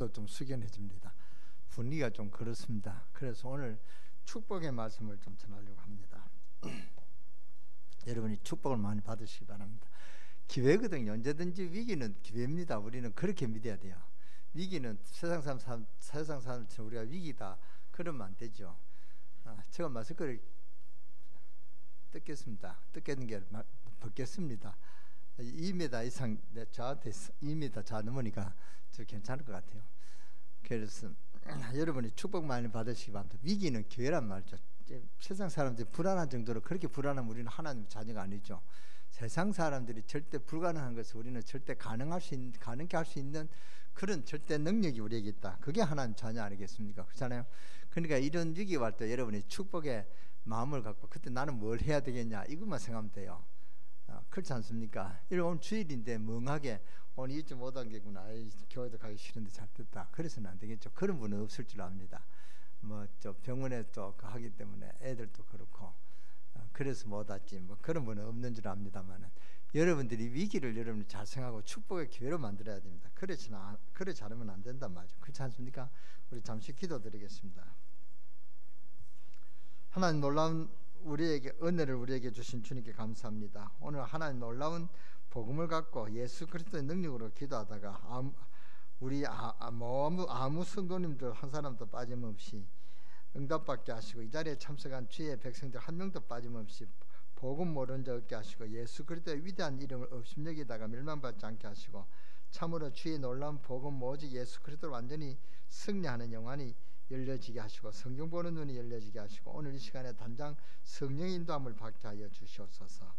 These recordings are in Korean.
좀 숙연해 줍니다. 분위기가 좀 그렇습니다. 그래서 오늘 축복의 말씀을 좀 전하려고 합니다. 여러분이 축복을 많이 받으시기 바랍니다. 기회거든요. 언제든지 위기는 기회입니다. 우리는 그렇게 믿어야 돼요. 위기는 세상 사람처럼 우리가 위기다 그러면 안 되죠. 제가 마스크를 뜯겠습니다. 뜯겠는 게 벗겠습니다. 2m 이상 저한테 2m 저 넘으니까 저 괜찮을 것 같아요. 그래서 여러분이 축복 많이 받으시기 바랍니다. 위기는 기회란 말이죠. 세상 사람들이 불안한 정도로 그렇게 불안하면 우리는 하나님 자녀가 아니죠. 세상 사람들이 절대 불가능한 것을 우리는 절대 가능케 할 수 있는 그런 절대 능력이 우리에게 있다. 그게 하나님 자녀 아니겠습니까? 그렇잖아요. 그러니까 이런 위기가 올 때 여러분이 축복의 마음을 갖고 그때 나는 뭘 해야 되겠냐 이것만 생각하면 돼요. 그렇지 않습니까? 오늘 주일인데 멍하게 오늘 2.5단계구나 교회도 가기 싫은데 잘 됐다 그래서는 안 되겠죠. 그런 분은 없을 줄 압니다. 뭐 저 병원에 또 하기 때문에 애들도 그렇고 그래서 못 왔지 뭐 그런 분은 없는 줄 압니다만은 여러분들이 위기를 여러분이 잘 생각하고 축복의 기회로 만들어야 됩니다. 그렇지 않으면 안 된단 말이죠. 그렇지 않습니까? 우리 잠시 기도드리겠습니다. 하나님 놀라운 우리에게 은혜를 우리에게 주신 주님께 감사합니다. 오늘 하나님 놀라운 복음을 갖고 예수 그리스도의 능력으로 기도하다가 아무 성도님들 한 사람도 빠짐없이 응답받게 하시고 이 자리에 참석한 주의 백성들 한 명도 빠짐없이 복음 모르는 자 없게 하시고 예수 그리스도의 위대한 이름을 업심여기다가 멸망받지 않게 하시고 참으로 주의 놀라운 복음 오직 예수 그리스도를 완전히 승리하는 영안이 열려지게 하시고 성경 보는 눈이 열려지게 하시고 오늘 이 시간에 단장 성령의 인도함을 받게 하여 주시옵소서.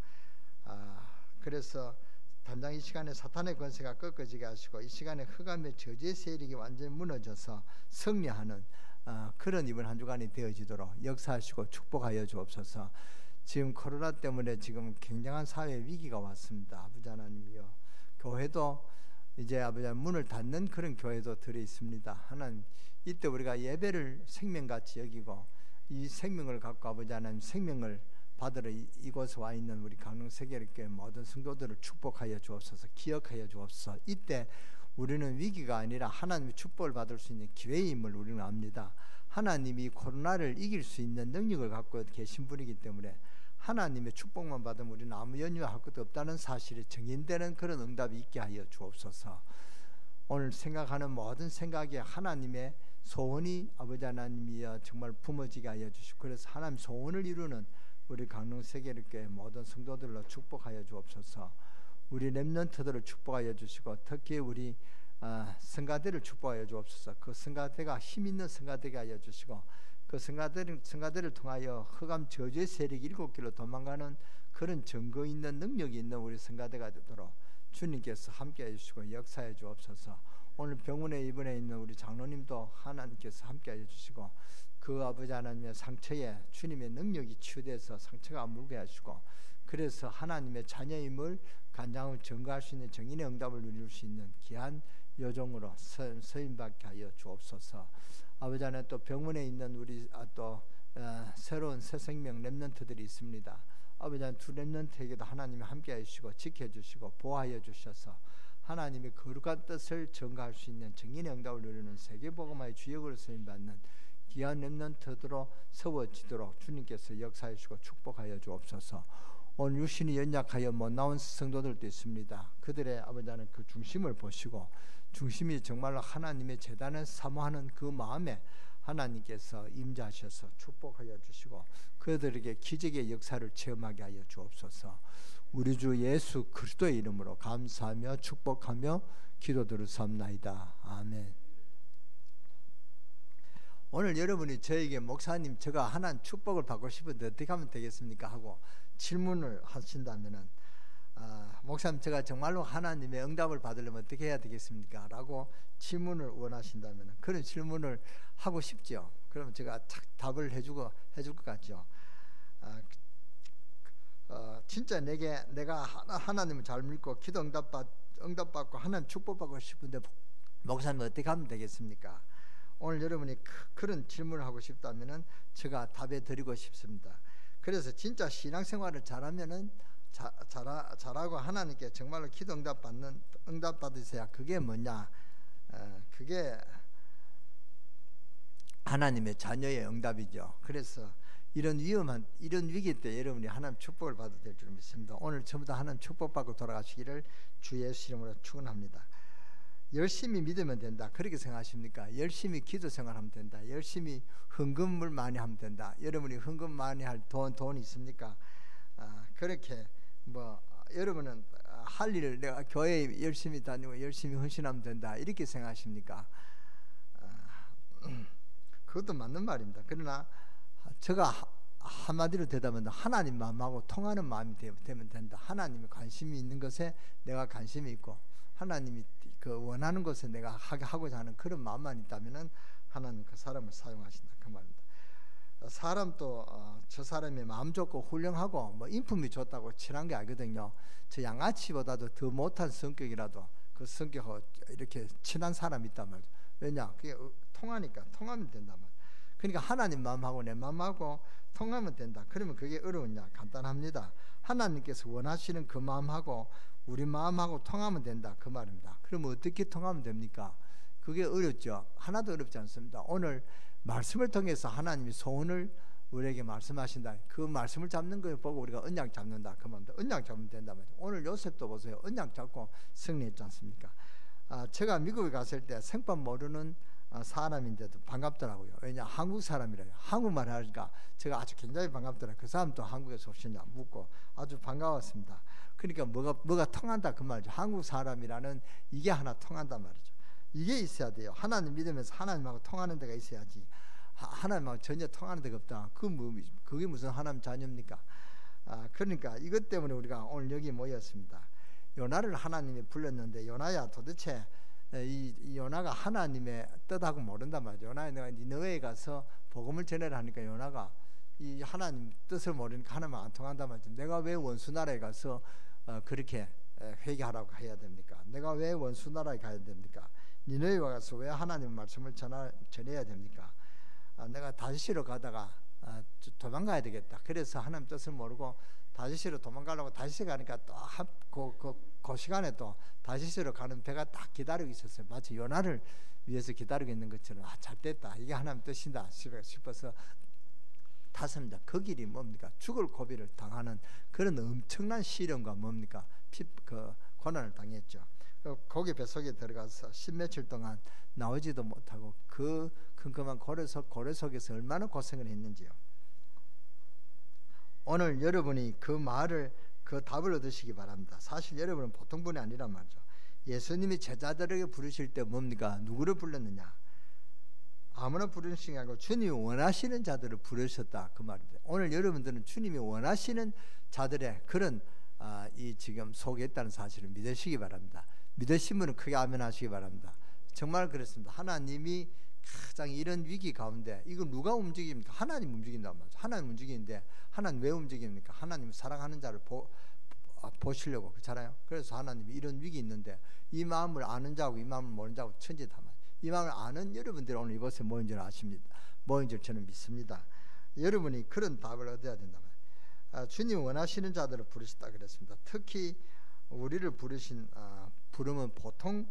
그래서 단장 이 시간에 사탄의 권세가 꺾어지게 하시고 이 시간에 흑암의 저주의 세력이 완전히 무너져서 승리하는 그런 이번 한 주간이 되어지도록 역사하시고 축복하여 주옵소서. 지금 코로나 때문에 지금 굉장한 사회 위기가 왔습니다. 아버지 하나님이여, 교회도 이제 아버지 문을 닫는 그런 교회도 들어 있습니다. 하나님 이때 우리가 예배를 생명같이 여기고 이 생명을 갖고 아버지 하나님 생명을 받으러 이곳에 와 있는 우리 강릉세계교회 모든 성도들을 축복하여 주옵소서. 기억하여 주옵소서. 이때 우리는 위기가 아니라 하나님의 축복을 받을 수 있는 기회임을 우리는 압니다. 하나님이 코로나를 이길 수 있는 능력을 갖고 계신 분이기 때문에 하나님의 축복만 받으면 우리는 아무 연유할 것도 없다는 사실이 증인되는 그런 응답이 있게 하여 주옵소서. 오늘 생각하는 모든 생각에 하나님의 소원이 아버지 하나님이여 정말 품어지게 하여 주시고 그래서 하나님 소원을 이루는 우리 강릉세계교회 모든 성도들로 축복하여 주옵소서. 우리 렘넌트들을 축복하여 주시고 특히 우리 성가대를 축복하여 주옵소서. 그 성가대가 힘있는 성가대가 하여 주시고 그 성가대를 통하여 흑암 저주의 세력이 7길로 도망가는 그런 증거 있는 능력이 있는 우리 성가대가 되도록 주님께서 함께 해주시고 역사해 주옵소서. 오늘 병원에 입원해 있는 우리 장로님도 하나님께서 함께 해주시고 그 아버지 하나님의 상처에 주님의 능력이 치유돼서 상처가 아물게 하시고 그래서 하나님의 자녀임을 간장을 증거할 수 있는 정인의 응답을 누릴 수 있는 귀한 요정으로 서임받게 하여 주옵소서. 아버지 하나님 또 병원에 있는 우리 또 새로운 새 생명 렘넌트들이 있습니다. 아버지 하나님 두 렘넌트에게도 하나님이 함께 해주시고 지켜주시고 보호하여 주셔서 하나님의 거룩한 뜻을 전가할 수 있는 정인의 응답을 누리는 세계복음화의 주역으로 쓰임받는 귀한 렘넌트들로 세워지도록 주님께서 역사해 주시고 축복하여 주옵소서. 오늘 육신이 연약하여 못 나온 성도들도 있습니다. 그들의 아버지 하나님 그 중심을 보시고 중심이 정말로 하나님의 재단을 사모하는 그 마음에 하나님께서 임재하셔서 축복하여 주시고 그들에게 기적의 역사를 체험하게 하여 주옵소서. 우리 주 예수 그리스도의 이름으로 감사하며 축복하며 기도드렸사옵나이다. 아멘. 오늘 여러분이 저에게 목사님 제가 하나님 축복을 받고 싶은데 어떻게 하면 되겠습니까? 하고 질문을 하신다면은 목사님 제가 정말로 하나님의 응답을 받으려면 어떻게 해야 되겠습니까? 라고 질문을 원하신다면 그런 질문을 하고 싶죠. 그러면 제가 답을 해줄 것 같죠. 진짜 내가 하나님을 잘 믿고 기도 응답받고 하나님 축복받고 싶은데 목사님 어떻게 하면 되겠습니까? 오늘 여러분이 그런 질문을 하고 싶다면은 제가 답해 드리고 싶습니다. 그래서 진짜 신앙생활을 잘하면은 잘하고 하나님께 정말로 기도 응답 받으세요. 그게 뭐냐? 그게 하나님의 자녀의 응답이죠. 그래서 이런 위기 때 여러분이 하나님 축복을 받아야 될 줄 믿습니다. 오늘 전부 다 하나님 축복받고 돌아가시기를 주 예수 이름으로 축원합니다. 열심히 믿으면 된다, 그렇게 생각하십니까? 열심히 기도 생활하면 된다, 열심히 헌금을 많이 하면 된다. 여러분이 헌금 많이 할 돈 있습니까? 그렇게 여러분은 할 일을 내가 교회에 열심히 다니고 열심히 헌신하면 된다, 이렇게 생각하십니까? 그것도 맞는 말입니다. 그러나 제가 한마디로 대답한다. 하나님 마음하고 통하는 마음이 되면 된다. 하나님이 관심이 있는 것에 내가 관심이 있고, 하나님이 그 원하는 것에 내가 하고자 하는 그런 마음만 있다면은 하나님 그 사람을 사용하신다, 그 말입니다. 사람도 저 사람이 마음 좋고 훌륭하고 인품이 좋다고 친한 게 아니거든요. 저 양아치보다도 더 못한 성격이라도 그 성격하고 이렇게 친한 사람이 있단 말이죠. 왜냐? 그게 통하니까, 통하면 된단 말이에요. 그러니까 하나님 마음하고 내 마음하고 통하면 된다. 그러면 그게 어려우냐? 간단합니다. 하나님께서 원하시는 그 마음하고 우리 마음하고 통하면 된다, 그 말입니다. 그러면 어떻게 통하면 됩니까? 그게 어렵죠. 하나도 어렵지 않습니다. 오늘 말씀을 통해서 하나님이 소원을 우리에게 말씀하신다. 그 말씀을 잡는 걸 보고 우리가 언약 잡는다, 그 말입니다. 언약 잡으면 된다 말이죠. 오늘 요셉도 보세요. 언약 잡고 승리했지 않습니까? 제가 미국에 갔을 때 생판 모르는 사람인데도 반갑더라고요. 왜냐? 한국 사람이라요. 한국말 하니까 제가 아주 굉장히 반갑더라고요. 그 사람도 한국에서 오셨냐 묻고 아주 반가웠습니다. 그러니까 뭐가 통한다, 그 말이죠. 한국 사람이라는 이게 하나 통한단 말이죠. 이게 있어야 돼요. 하나님 믿으면서 하나님하고 통하는 데가 있어야지. 하나님하고 전혀 통하는 데가 없다. 그게 무슨 하나님 자녀입니까? 그러니까 이것 때문에 우리가 오늘 여기 모였습니다. 요나를 하나님이 불렀는데, 요나야 도대체 이 요나가 하나님의 뜻하고 모른단 말이죠. 요나야, 내가 니느웨에 가서 복음을 전해라 하니까 요나가 이 하나님 뜻을 모르니까 하나님 안 통한단 말이죠. 내가 왜 원수 나라에 가서 그렇게 회개하라고 해야 됩니까? 내가 왜 원수 나라에 가야 됩니까? 니느웨에 가서 왜 하나님 말씀을 전해야 됩니까? 내가 다시로 가다가 도망가야 되겠다. 그래서 하나님 뜻을 모르고 다시로 도망가려고 다시 가니까 또 그 시간에 또 다시로 가는 배가 딱 기다리고 있었어요. 마치 요나를 위해서 기다리고 있는 것처럼 잘 됐다, 이게 하나님 뜻이다 싶어서 탔습니다. 그 길이 뭡니까? 죽을 고비를 당하는 그런 엄청난 시련과 뭡니까? 그 고난을 당했죠. 거기 뱃속에 들어가서 10며칠 동안 나오지도 못하고 그 컴컴한 고래 속에서 얼마나 고생을 했는지요. 오늘 여러분이 그 답을 얻으시기 바랍니다. 사실 여러분은 보통 분이 아니란 말이죠. 예수님이 제자들에게 부르실 때 뭡니까? 누구를 불렀느냐? 아무나 부르신 게 아니고 주님이 원하시는 자들을 부르셨다, 그 말입니다. 오늘 여러분들은 주님이 원하시는 자들의 그런 이 지금 속에 있다는 사실을 믿으시기 바랍니다. 믿으시면 크게 아멘 하시기 바랍니다. 정말 그렇습니다. 하나님이 가장 이런 위기 가운데 이거 누가 움직입니까? 하나님 움직인단 말이죠. 하나님 움직이는데 하나님 왜 움직입니까? 하나님 사랑하는 자를 보시려고, 그렇잖아요. 그래서 하나님이 이런 위기 있는데 이 마음을 아는 자하고 이 마음을 모르는 자하고 천지다만, 이 마음을 아는 여러분들이 오늘 이곳에 모인 줄 아십니다. 모인 줄 저는 믿습니다. 여러분이 그런 답을 얻어야 된다면 주님 원하시는 자들을 부르셨다 그랬습니다. 특히 우리를 부르면 보통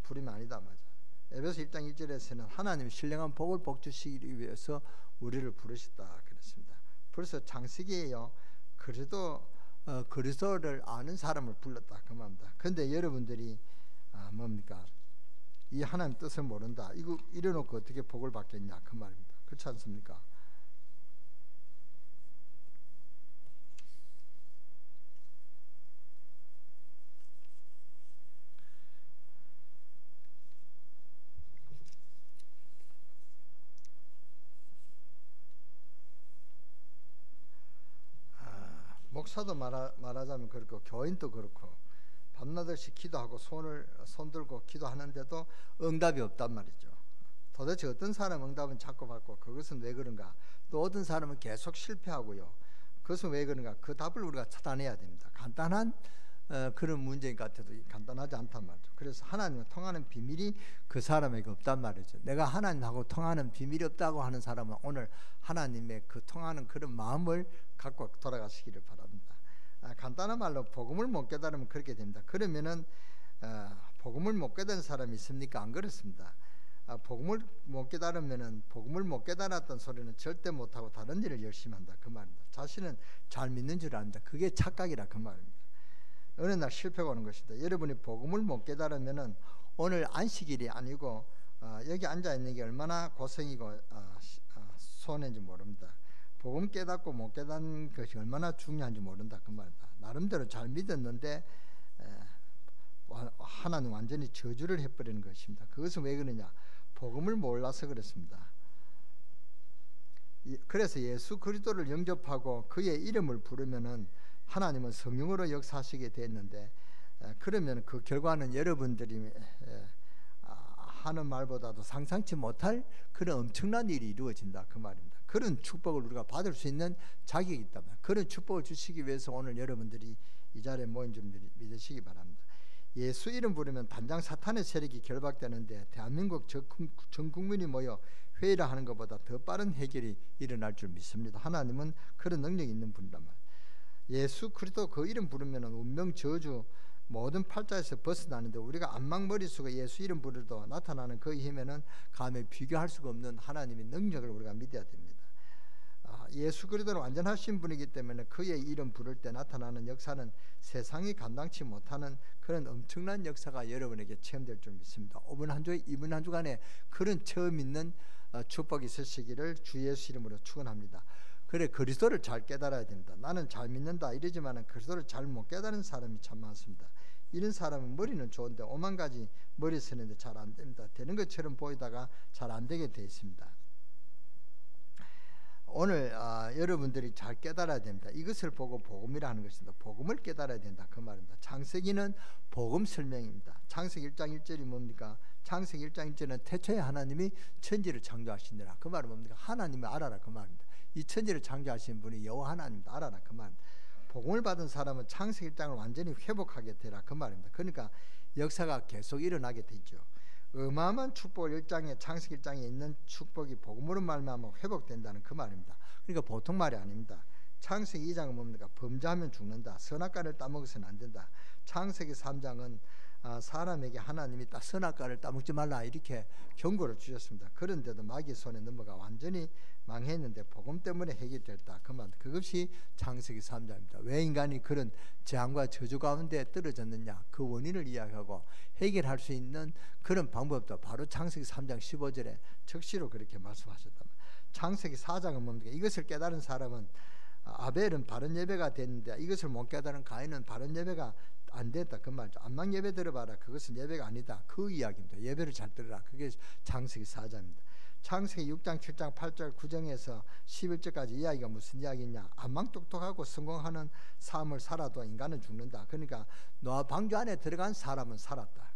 부르면 아니다 말이죠. 에베소 1장 1절에서는 하나님 신령한 복을 복주시기 위해서 우리를 부르셨다 그랬습니다. 벌써 창세기에요, 그리스도를 아는 사람을 불렀다, 그 말입니다. 그런데 여러분들이 뭡니까? 이 하나님 뜻을 모른다, 이거 이래놓고 어떻게 복을 받겠냐, 그 말입니다. 그렇지 않습니까? 목사도 말하자면 그렇고 교인도 그렇고 밤낮없이 기도하고 손 들고 기도하는데도 응답이 없단 말이죠. 도대체 어떤 사람은 응답은 자꾸 받고 그것은 왜 그런가? 또 어떤 사람은 계속 실패하고요. 그것은 왜 그런가? 그 답을 우리가 찾아내야 됩니다. 간단한 그런 문제인 것 같아도 간단하지 않단 말이죠. 그래서 하나님과 통하는 비밀이 그 사람에게 없단 말이죠. 내가 하나님하고 통하는 비밀이 없다고 하는 사람은 오늘 하나님의 그 통하는 그런 마음을 갖고 돌아가시기를 바랍니다. 간단한 말로 복음을 못 깨달으면 그렇게 됩니다. 그러면은 복음을 못 깨달은 사람이 있습니까? 안 그렇습니다. 복음을 못 깨달으면은 복음을 못 깨달았던 소리는 절대 못하고 다른 일을 열심히 한다 그 말입니다. 자신은 잘 믿는 줄 안다. 그게 착각이라 그 말입니다. 어느 날 실패가 오는 것입니다. 여러분이 복음을 못 깨달으면은 오늘 안식일이 아니고 여기 앉아 있는 게 얼마나 고생이고 손해인지 모릅니다. 복음 깨닫고 못 깨닫는 것이 얼마나 중요한지 모른다 그 말입니다. 나름대로 잘 믿었는데 하나님 완전히 저주를 해버리는 것입니다. 그것은 왜 그러냐? 복음을 몰라서 그렇습니다. 그래서 예수 그리스도를 영접하고 그의 이름을 부르면은 하나님은 성령으로 역사하시게 됐는데, 그러면 그 결과는 여러분들이 하는 말보다도 상상치 못할 그런 엄청난 일이 이루어진다 그 말입니다. 그런 축복을 우리가 받을 수 있는 자격이 있다면, 그런 축복을 주시기 위해서 오늘 여러분들이 이 자리에 모인 줄 믿으시기 바랍니다. 예수 이름 부르면 단장 사탄의 세력이 결박되는데 대한민국 전 국민이 모여 회의를 하는 것보다 더 빠른 해결이 일어날 줄 믿습니다. 하나님은 그런 능력이 있는 분이란 말이에요. 예수 그리스도 그 이름 부르면 운명 저주 모든 팔자에서 벗어나는데, 우리가 안막 머릿속에 예수 이름 부르도 나타나는 그 힘에는 감히 비교할 수가 없는 하나님의 능력을 우리가 믿어야 됩니다. 예수 그리스도는 완전하신 분이기 때문에 그의 이름 부를 때 나타나는 역사는 세상이 감당치 못하는 그런 엄청난 역사가 여러분에게 체험될 줄 믿습니다. 이번 한 주간에 그런 처음 있는 축복이 있으시기를 주 예수 이름으로 축원합니다. 그래, 그리스도를 잘 깨달아야 됩니다. 나는 잘 믿는다 이러지만 그리스도를 잘 못 깨달은 사람이 참 많습니다. 이런 사람은 머리는 좋은데 오만 가지 머리 쓰는데 잘 안 됩니다. 되는 것처럼 보이다가 잘 안 되게 되어 있습니다. 오늘 여러분들이 잘 깨달아야 됩니다. 이것을 보고 복음이라 하는 것입니다. 복음을 깨달아야 된다 그 말입니다. 창세기는 복음 설명입니다. 창세기 1장 1절이 뭡니까? 창세기 1장 1절은 태초에 하나님이 천지를 창조하시니라. 그 말은 뭡니까? 하나님을 알아라 그 말입니다. 이 천지를 창조하신 분이 여호와 하나님입니다. 알아라 그 말입니다. 복음을 받은 사람은 창세기 1장을 완전히 회복하게 되라 그 말입니다. 그러니까 역사가 계속 일어나게 되죠. 어마어마한 축복을 창세기 1장에 있는 축복이 복음으로 말미암아 회복된다는 그 말입니다. 그러니까 보통 말이 아닙니다. 창세기 2장은 뭡니까? 범죄하면 죽는다. 선악과를 따먹어서는 안 된다. 창세기 3장은 사람에게 하나님이 선악과를 따먹지 말라 이렇게 경고를 주셨습니다. 그런데도 마귀 손에 넘어가 완전히 망했는데 복음 때문에 해결됐다 그 말. 그것이 창세기 3장입니다. 왜 인간이 그런 재앙과 저주 가운데 떨어졌느냐, 그 원인을 이야기하고 해결할 수 있는 그런 방법도 바로 창세기 3장 15절에 적시로 그렇게 말씀하셨다. 창세기 4장은 뭡니까? 이것을 깨달은 사람은 아벨은 바른 예배가 됐는데 이것을 못 깨달은 가인은 바른 예배가 안 됐다 그 말이죠. 안막 예배 들어봐라. 그것은 예배가 아니다 그 이야기입니다. 예배를 잘 들으라. 그게 창세기 4장입니다. 창세기 6장 7장 8절 9장에서 11절까지 이야기가 무슨 이야기냐? 안망 똑똑하고 성공하는 삶을 살아도 인간은 죽는다. 그러니까 노아 방주 안에 들어간 사람은 살았다.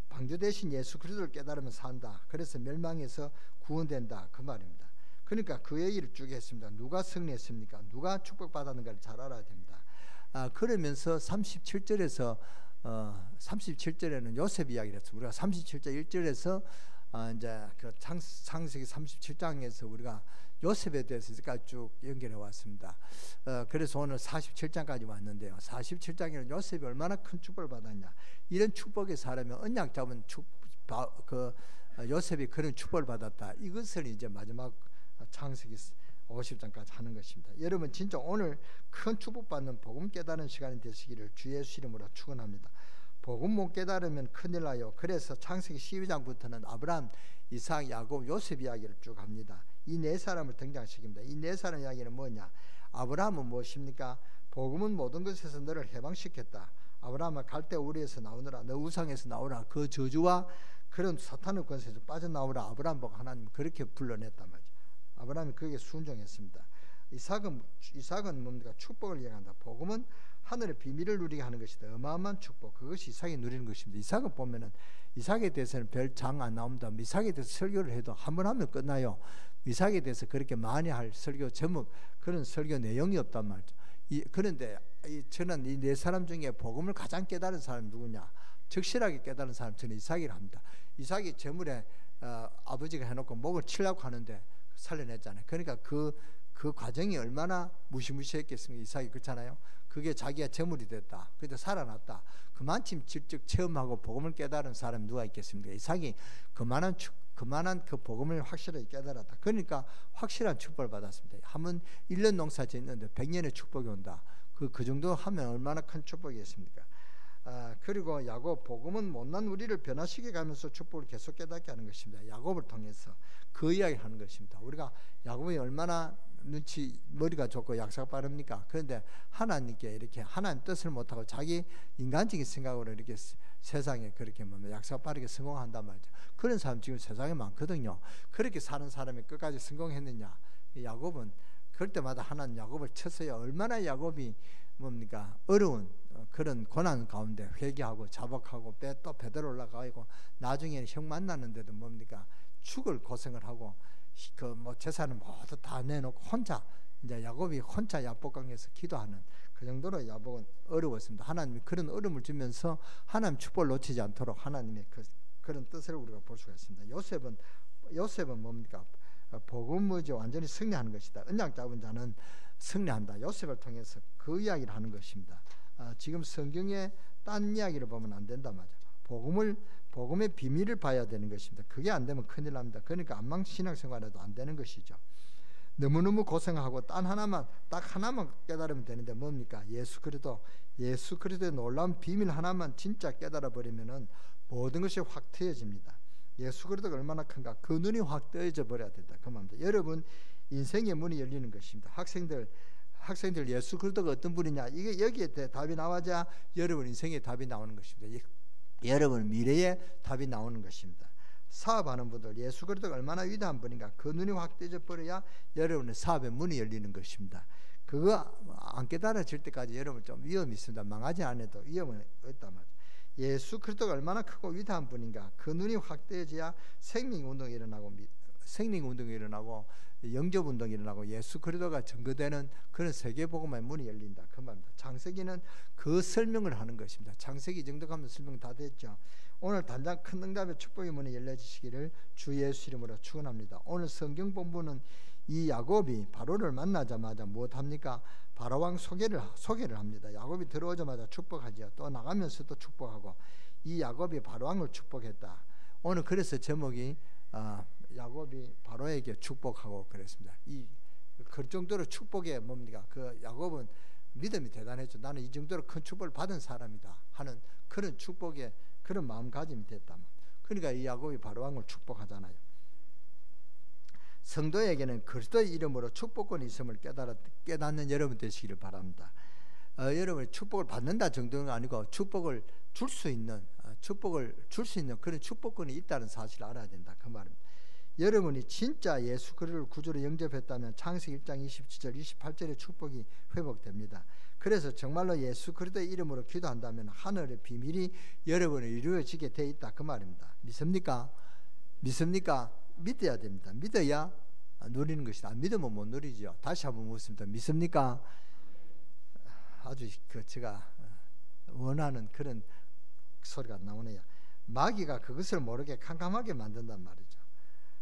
방주 대신 예수 그리스도를 깨달으면 산다. 그래서 멸망에서 구원된다 그 말입니다. 그러니까 그 얘기를 쭉 했습니다. 누가 승리했습니까? 누가 축복받았는가를 잘 알아야 됩니다. 그러면서 37절에는 요셉 이야기를 했습니다. 우리가 37절 1절에서 이제 그 창세기 37장에서 우리가 요셉에 대해서 여기까지 쭉 연결해 왔습니다. 그래서 오늘 47장까지 왔는데요. 47장에는 요셉이 얼마나 큰 축복을 받았냐. 이런 축복의 사람이 언약 잡은 요셉이 그런 축복을 받았다. 이것을 이제 마지막 창세기 50장까지 하는 것입니다. 여러분 진짜 오늘 큰 축복받는 복음 깨달은 시간이 되시기를 주 예수 이름으로 축원합니다. 복음 못 깨달으면 큰일 나요. 그래서 창세기 12장부터는 아브라함, 이삭, 야곱, 요셉 이야기를 쭉 합니다. 이 네 사람을 등장시킵니다. 이 네 사람 이야기는 뭐냐? 아브라함은 무엇입니까? 복음은 모든 것에서 너를 해방시켰다. 아브라함아 갈대 우리에서 나오느라, 너 우상에서 나오라. 그 저주와 그런 사탄의 권세에서 빠져나오라. 아브라함 보고 하나님 그렇게 불러냈단 말이죠. 아브라함이 그에게 순종했습니다. 이삭은 뭡니까? 축복을 이야기한다. 복음은 하늘의 비밀을 누리게 하는 것이다. 어마어마한 축복. 그것이 이삭이 누리는 것입니다. 이삭을 보면은 이삭에 대해서는 별 장 안 나옵니다. 이삭에 대해서 설교를 해도 한 번 하면 끝나요. 이삭에 대해서 그렇게 많이 할 설교 제목, 그런 설교 내용이 없단 말이죠. 그런데 저는 이 네 사람 중에 복음을 가장 깨달은 사람이 누구냐? 적실하게 깨달은 사람 저는 이삭이라 합니다. 이삭이 제물에 아버지가 해놓고 목을 치려고 하는데 살려냈잖아요. 그러니까 그 그 과정이 얼마나 무시무시했겠습니까? 이삭이 그렇잖아요. 그게 자기가 재물이 됐다. 그래도 살아났다. 그만큼 직접 체험하고 복음을 깨달은 사람이 누가 있겠습니까? 이삭이 그만한 그 복음을 확실하게 깨달았다. 그러니까 확실한 축복을 받았습니다. 한번 1년 농사 짓는데 100년의 축복이 온다. 그 정도 하면 얼마나 큰 축복이겠습니까? 그리고 야곱, 복음은 못난 우리를 변화시켜 가면서 축복을 계속 깨닫게 하는 것입니다. 야곱을 통해서 그 이야기를 하는 것입니다. 우리가 야곱이 얼마나 머리가 좋고 약사가 빠릅니까? 그런데 하나님께 이렇게 하나님 뜻을 못하고 자기 인간적인 생각으로 이렇게 세상에 그렇게 약사가 빠르게 성공한단 말이죠. 그런 사람 지금 세상에 많거든요. 그렇게 사는 사람이 끝까지 성공했느냐? 야곱은 그럴 때마다 하나님 야곱을 쳤어요. 얼마나 야곱이 어려운 그런 고난 가운데 회개하고 자복하고 또 배들 올라가고 나중에는 형 만나는데도 죽을 고생을 하고 재산을 모두 다 내놓고 혼자 이제 야곱이 혼자 야복강에서 기도하는 그 정도로 야곱은 어려웠습니다. 하나님이 그런 어려움을 주면서 하나님 축복을 놓치지 않도록 하나님의 그런 뜻을 우리가 볼 수가 있습니다. 요셉은 복음을 완전히 승리하는 것이다. 언약 잡은 자는 승리한다. 요셉을 통해서 그 이야기를 하는 것입니다. 지금 성경에 딴 이야기를 보면 안 된다 말이죠. 복음의 비밀을 봐야 되는 것입니다. 그게 안 되면 큰일 납니다. 그러니까 안망 신앙생활에도 안 되는 것이죠. 너무너무 고생하고 딱 하나만 깨달으면 되는데 뭡니까? 예수 그리스도의 놀라운 비밀 하나만 진짜 깨달아 버리면은 모든 것이 확 트여집니다. 예수 그리스도가 얼마나 큰가? 그 눈이 확 뜨여져 버려야 된다. 그 말입니다. 여러분 인생의 문이 열리는 것입니다. 학생들 예수 그리스도가 어떤 분이냐? 이게 여기에 답이 나와야 여러분 인생의 답이 나오는 것입니다. 여러분 미래의 답이 나오는 것입니다. 사업하는 분들 예수 그리스도가 얼마나 위대한 분인가? 그 눈이 확 뜨여 버려야 여러분의 사업의 문이 열리는 것입니다. 그거 안 깨달아질 때까지 여러분 좀 위험이 있습니다. 망하지 않아도 위험은 있단 말이죠. 예수 그리스도가 얼마나 크고 위대한 분인가? 그 눈이 확 뜨여져야 생명운동이 일어나고 영접운동이 일어나고 예수 그리스도가 증거되는 그런 세계복음의 문이 열린다. 그 말입니다. 창세기는 그 설명을 하는 것입니다. 창세기 정도 가면 설명 다 됐죠. 오늘 단장 큰 응답의 축복의 문이 열려지시기를 주 예수 이름으로 축원합니다. 오늘 성경 본문은 이 야곱이 바로를 만나자마자 무엇합니까? 바로왕 소개를 합니다. 야곱이 들어오자마자 축복하죠. 또 나가면서도 축복하고 이 야곱이 바로왕을 축복했다. 오늘 그래서 제목이 야곱이 바로에게 축복하고 그랬습니다. 그 정도로 축복에 그 야곱은 믿음이 대단했죠. 나는 이 정도로 큰 축복을 받은 사람이다 하는 그런 축복에 그런 마음가짐이 됐다. 그러니까 이 야곱이 바로왕을 축복하잖아요. 성도에게는 그리스도의 이름으로 축복권이 있음을 깨닫는 여러분 되시기를 바랍니다. 여러분 축복을 받는다 정도는 아니고 축복을 줄 수 있는 그런 축복권이 있다는 사실을 알아야 된다. 그 말입니다. 여러분이 진짜 예수 그리스도를 구주로 영접했다면 창세기 1장 27절 28절의 축복이 회복됩니다. 그래서 정말로 예수 그리스도의 이름으로 기도한다면 하늘의 비밀이 여러분을 이루어지게 돼 있다. 그 말입니다. 믿습니까? 믿어야 됩니다. 믿어야 누리는 것이다. 안 믿으면 못 누리죠. 다시 한번 묻습니다. 믿습니까? 아주 제가 원하는 그런 소리가 나오네요. 마귀가 그것을 모르게 캄캄하게 만든단 말이죠.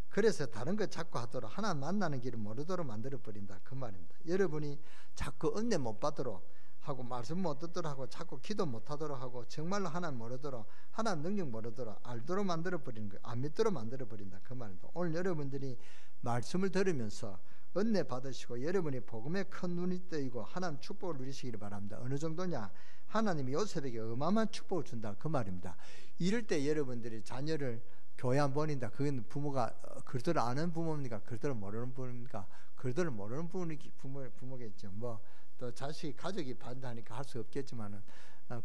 그래서 다른 거 자꾸 하도록 하나님 만나는 길을 모르도록 만들어버린다. 그 말입니다. 여러분이 자꾸 은혜 못 받도록 하고 말씀 못 듣도록 하고 자꾸 기도 못 하도록 하고 정말로 하나님 모르도록 하나님 능력 모르도록 알도록 만들어버리는 거예요. 안 믿도록 만들어버린다. 그 말입니다. 오늘 여러분들이 말씀을 들으면서 은혜 받으시고 여러분이 복음에 큰 눈이 뜨이고 하나님 축복을 누리시기를 바랍니다. 어느 정도냐? 하나님이 요셉에게 어마어마한 축복을 준다. 그 말입니다. 이럴 때 여러분들이 자녀를 교회 안 보낸다. 그건 부모가 그들을 아는 부모입니까? 그들을 모르는 부모입니까? 그들을 모르는 부모겠죠. 또 자식이 가족이 반대하니까 할 수 없겠지만은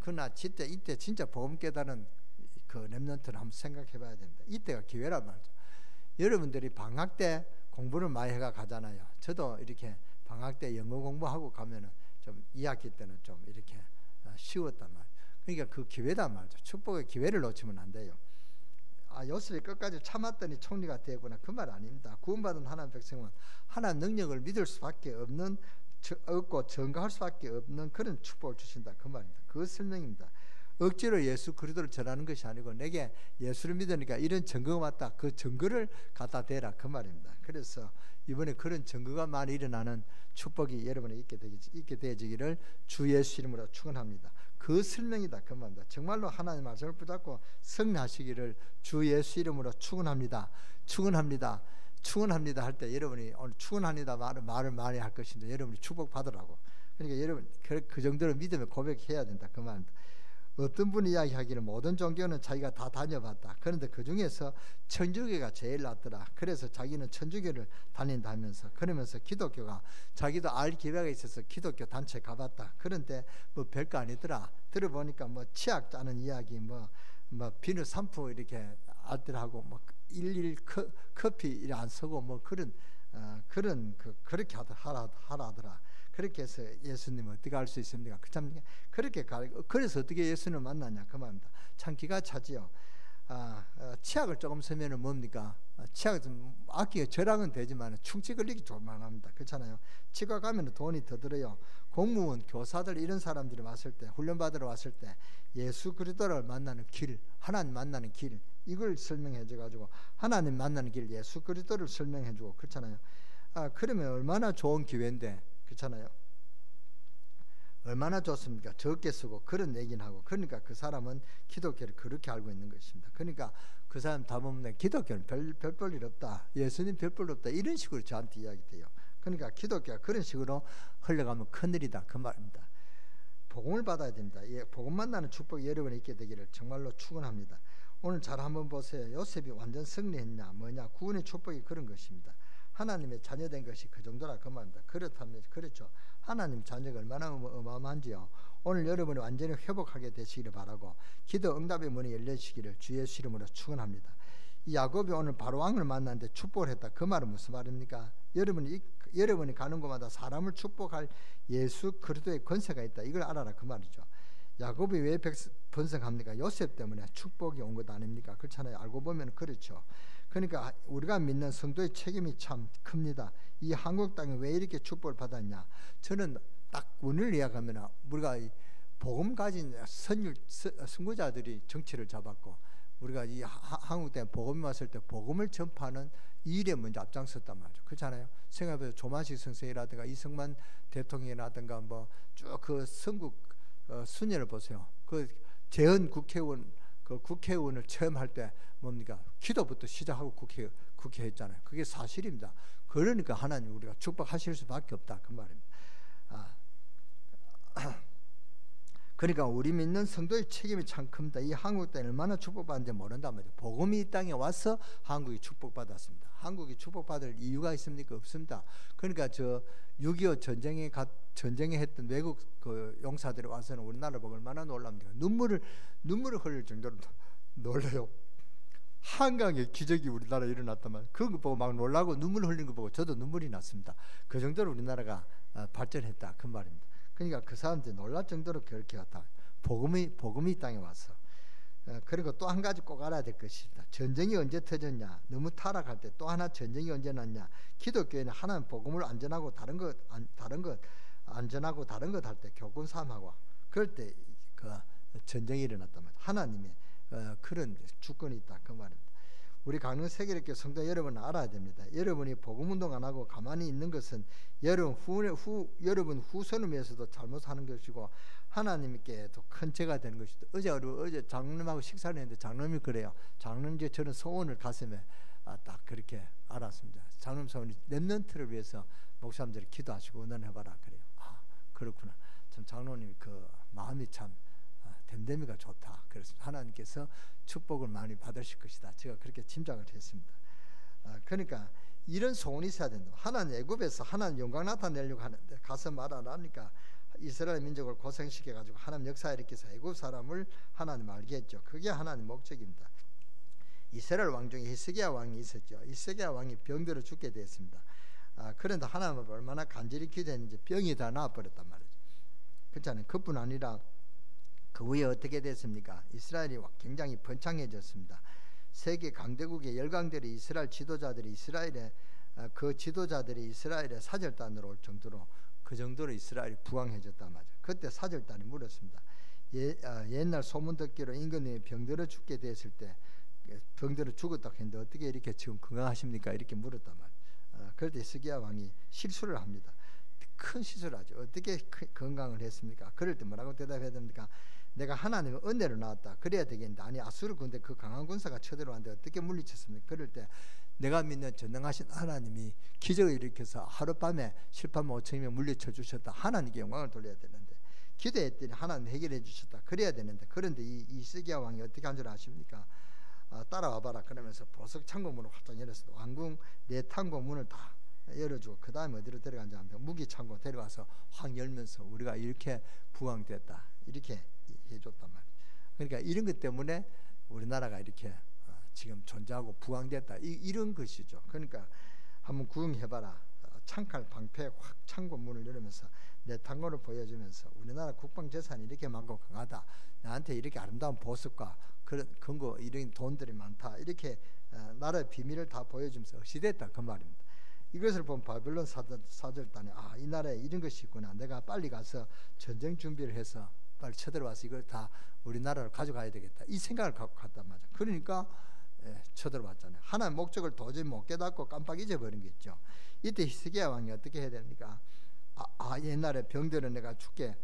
그러나 이때 진짜 복음 깨달은 그 렘넌트를 한번 생각해봐야 됩니다. 이때가 기회란 말이죠. 여러분들이 방학 때 공부를 많이 해가 가잖아요. 저도 이렇게 방학 때 영어 공부하고 가면은 좀 2학기 때는 좀 이렇게 쉬웠단 말이에요. 그러니까 그 기회단 말이죠. 축복의 기회를 놓치면 안 돼요. 요셉이 끝까지 참았더니 총리가 되구나. 그 말 아닙니다. 구원받은 하나님 백성은 하나님 능력을 믿을 수밖에 없고 증거할 수밖에 없는 그런 축복을 주신다. 그 말입니다. 그 설명입니다. 억지로 예수 그리스도를 전하는 것이 아니고 내게 예수를 믿으니까 이런 증거가 왔다. 그 증거를 갖다 대라 그 말입니다. 그래서 이번에 그런 증거가 많이 일어나는 축복이 여러분에 있게 되어지기를 주 예수 이름으로 축원합니다. 그 설명이다 그 말입니다. 정말로 하나님 말씀을 붙잡고 승리하시기를 주 예수 이름으로 축원합니다. 축원합니다. 축원합니다 할 때 여러분이 오늘 축원합니다 말을 많이 할 것인데 여러분이 축복 받으라고. 그러니까 여러분 그 정도로 믿음의 고백해야 된다 그 말입니다. 어떤 분이 이야기하기를 모든 종교는 자기가 다 다녀봤다. 그런데 그 중에서 천주교가 제일 낫더라. 그래서 자기는 천주교를 다닌다 하면서 그러면서 기독교가 자기도 알 기회가 있어서 기독교 단체 가봤다. 그런데 뭐 별거 아니더라. 들어보니까 뭐 치약 짜는 이야기 뭐 비누 샴푸 이렇게 알더라고 뭐 일일 커피 이렇게 안 쓰고 뭐 그렇게 하라더라. 그렇게 해서 예수님 어떻게 알 수 있습니까? 참 그렇게 그래서 어떻게 예수님을 만나냐 그 말입니다. 참 기가 차지요. 치약을 조금 쓰면은 뭡니까? 치약을 좀 아끼게 절약은 되지만 충치 걸리기 조만합니다. 그렇잖아요. 치과 가면은 돈이 더 들어요. 공무원, 교사들 이런 사람들이 왔을 때 훈련 받으러 왔을 때 예수 그리스도를 만나는 길, 하나님 만나는 길 이걸 설명해 줘 가지고 하나님 만나는 길 예수 그리스도를 설명해 주고 그렇잖아요. 그러면 얼마나 좋은 기회인데 그렇잖아요. 얼마나 좋습니까? 적게 쓰고 그런 얘기는 하고 그러니까 그 사람은 기독교를 그렇게 알고 있는 것입니다. 그러니까 그 사람 다 보면 기독교는 별 볼 일 없다. 예수님 별 볼 없다. 이런 식으로 저한테 이야기돼요. 그러니까 기독교가 그런 식으로 흘러가면 큰일이다 그 말입니다. 복음을 받아야 됩니다. 복음 만나는 축복이 여러분에 있게 되기를 정말로 축원합니다. 오늘 잘 한번 보세요. 요셉이 완전 승리했냐 뭐냐 구원의 축복이 그런 것입니다. 하나님의 자녀된 것이 그 정도라 그 말입니다. 그렇다면 그렇죠. 하나님 자녀가 얼마나 어마어마한지요. 오늘 여러분이 완전히 회복하게 되시기를 바라고 기도 응답의 문이 열려지기를 주 예수 이름으로 축원합니다. 이 야곱이 오늘 바로 왕을 만났는데 축복을 했다. 그 말은 무슨 말입니까? 여러분이 가는 곳마다 사람을 축복할 예수 그리스도의 권세가 있다. 이걸 알아라 그 말이죠. 야곱이 왜 번성합니까? 요셉 때문에 축복이 온 것 아닙니까? 그렇잖아요. 알고 보면 그렇죠. 그러니까 우리가 믿는 성도의 책임이 참 큽니다. 이 한국 땅에 왜 이렇게 축복을 받았냐? 저는 딱 원을 이야기하면 우리가 이 복음 가진 선구자들이 정치를 잡았고 우리가 이 한국 땅에 복음이 왔을 때 복음을 전파하는 이 일에 먼저 앞장섰단 말이죠. 그렇잖아요. 생각해보세요. 조만식 선생이라든가 이승만 대통령이라든가 뭐 쭉 그 선국 순회를 보세요. 그 재헌 국회의원을 처음 할 때 뭡니까? 기도부터 시작하고 국회 했잖아요. 그게 사실입니다. 그러니까 하나님 우리가 축복하실 수밖에 없다 그 말입니다. 그러니까 우리 믿는 성도의 책임이 참 큽니다. 이 한국 땅에 얼마나 축복받는지 모른단 말이죠. 복음이 이 땅에 와서 한국이 축복받았습니다. 한국이 축복받을 이유가 있습니까? 없습니다. 그러니까 저 6.25 전쟁에 했던 외국 그 용사들이 와서는 우리나라를 보고 얼마나 놀랍니까? 눈물을 흘릴 정도로 놀라요. 한강의 기적이 우리나라에 일어났단 말이에요. 그거 보고 막 놀라고 눈물 흘리는 거 보고 저도 눈물이 났습니다. 그 정도로 우리나라가 발전했다 그 말입니다. 그러니까 그 사람들이 놀랄 정도로 그렇게 왔다. 복음이 이 땅에 왔어. 그리고 또 한 가지 꼭 알아야 될 것입니다. 전쟁이 언제 터졌냐? 너무 타락할 때 또 하나 전쟁이 언제 났냐? 기독교에는 하나님 복음을 안전하고 다른 것 안전하고 다른 것 할 때 교권 삼하고 그럴 때 그 전쟁이 일어났단 말이에요. 하나님의 그런 주권이 있다 그 말입니다. 우리 강릉 세계력교 성도 여러분은 알아야 됩니다. 여러분이 복음 운동 안 하고 가만히 있는 것은 여러분 후손을 위해서도 잘못하는 것이고 하나님께도 큰 죄가 되는 것이다. 어제 장로님하고 식사를 했는데 장로님이 그래요. 장로님 저는 소원을 가슴에 딱 그렇게 알았습니다. 장로님 소원이 렘넌트를 위해서 목사님들이 기도하시고 응원해봐라 그래요. 그렇구나. 참 장로님 그 마음이 참 댐댐이가 좋다. 그래서 하나님께서 축복을 많이 받으실 것이다. 제가 그렇게 짐작을 했습니다. 그러니까 이런 소원이 있어야 된다. 하나님 애굽에서 하나님 영광 나타내려고 하는데 가서 말하라니까 이스라엘 민족을 고생시켜 가지고 하나님 역사 일으켜서 애굽 사람을 하나님 알게 했죠. 그게 하나님 목적입니다. 이스라엘 왕 중에 히스기야 왕이 있었죠. 히스기야 왕이 병들어 죽게 됐습니다. 그런데 하나님을 얼마나 간절히 기도했는지 병이 다 나아버렸단 말이죠. 그렇잖아요. 그뿐 아니라 그 후에 어떻게 됐습니까? 이스라엘이 굉장히 번창해졌습니다. 세계 강대국의 열강들이 이스라엘 지도자들이 이스라엘의 사절단으로 올 정도로 그 정도로 이스라엘이 부강해졌단 말이죠. 그때 사절단이 물었습니다. 옛날 소문 듣기로 임금님이 병들어 죽게 됐을 때 병들어 죽었다고 했는데 어떻게 이렇게 지금 건강하십니까? 이렇게 물었단 말이에요. 그럴 때 히스기야 왕이 실수를 합니다. 큰 실수를 하죠. 어떻게 건강을 했습니까? 그럴 때 뭐라고 대답해야 됩니까? 내가 하나님의 은혜로 나왔다. 그래야 되겠는데 아니 아수르 군대 그 강한 군사가 쳐들어왔는데 어떻게 물리쳤습니까? 그럴 때 내가 믿는 전능하신 하나님이 기적을 일으켜서 하룻밤에 7만 5천 명 물리쳐 주셨다. 하나님께 영광을 돌려야 되는데 기도했더니 하나님 해결해 주셨다. 그래야 되는데 그런데 이 히스기야 왕이 어떻게 한 줄 아십니까? 따라와 봐라 그러면서 보석 창고 문을 활짝 열었어. 왕궁 내 탕고 문을 다 열어주고 그 다음에 어디로 데려간지 합니다. 무기 창고 데려가서 확 열면서 우리가 이렇게 부강됐다 이렇게 해줬단 말이에요. 그러니까 이런 것 때문에 우리나라가 이렇게 지금 존재하고 부강됐다 이런 것이죠. 그러니까 한번 구경해봐라. 창칼 방패 확 창고 문을 열으면서 내 탕고를 보여주면서 우리나라 국방재산이 이렇게 많고 강하다. 나한테 이렇게 아름다운 보석과 그런 근거 이런 돈들이 많다. 이렇게 나라의 비밀을 다 보여주면서 어시됐다 그 말입니다. 이것을 본 바벨론 사절단이 이 나라에 이런 것이 있구나. 내가 빨리 가서 전쟁 준비를 해서 빨리 쳐들어와서 이걸 다 우리나라로 가져가야 되겠다. 이 생각을 갖고 갔단 말이죠. 그러니까 쳐들어왔잖아요. 하나의 목적을 도저히 못 깨닫고 깜빡 잊어버린 게 있죠. 이때 히스기야 왕이 어떻게 해야 됩니까? 옛날에 병들어 내가 죽게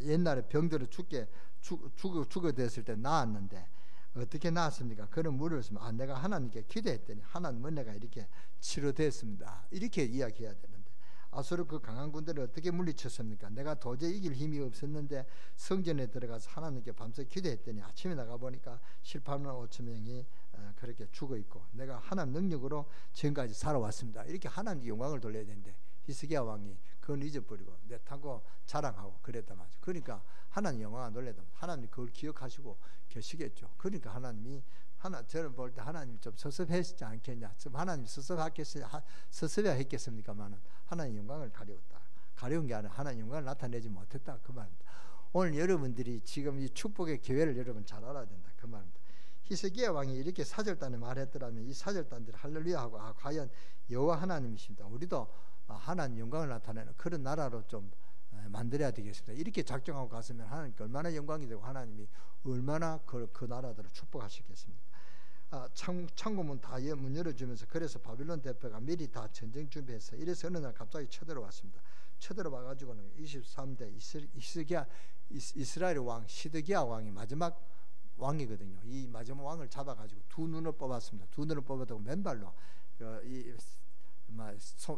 옛날에 병들어 죽어 됐을 때 나았는데 어떻게 나았습니까? 그런 물었으면 내가 하나님께 기도했더니 하나님 은혜가 이렇게 치료됐습니다. 이렇게 이야기해야 되는데 아수르 그 강한 군대를 어떻게 물리쳤습니까? 내가 도저히 이길 힘이 없었는데 성전에 들어가서 하나님께 밤새 기도했더니 아침에 나가보니까 7만 5천 명이 그렇게 죽어 있고 내가 하나님 능력으로 지금까지 살아왔습니다. 이렇게 하나님께 영광을 돌려야 되는데 히스기야 왕이 그건 잊어버리고 내 타고 자랑하고 그랬단 말이죠. 그러니까 하나님 영광을 돌려야 하나님이 그걸 기억하시고 계시겠죠. 그러니까 하나님이 저는 볼 때 하나님이 좀 섭섭했지 않겠냐. 좀 하나님 섭섭해야 했겠습니까만은 하나님 영광을 가려웠다. 가려운 게 아니라 하나님 영광을 나타내지 못했다 그 말입니다. 오늘 여러분들이 지금 이 축복의 기회를 여러분 잘 알아야 된다 그 말입니다. 히스기야 왕이 이렇게 사절단에 말했더라면 이 사절단들이 할렐루야하고 과연 여호와 하나님이십니다. 우리도 하나님 영광을 나타내는 그런 나라로 좀 만들어야 되겠습니다. 이렇게 작정하고 갔으면 하나님께 얼마나 영광이 되고 하나님이 얼마나 그 나라들을 축복하시겠습니까? 창고문 다 문 열어주면서 그래서 바빌론 대표가 미리 다 전쟁 준비해서 이래서 어느 날 갑자기 쳐들어왔습니다. 쳐들어와 가지고는 23대 이스라엘 왕 시드기야 왕이 마지막 왕이거든요. 이 마지막 왕을 잡아가지고 두 눈을 뽑았습니다. 두 눈을 뽑아도 맨발로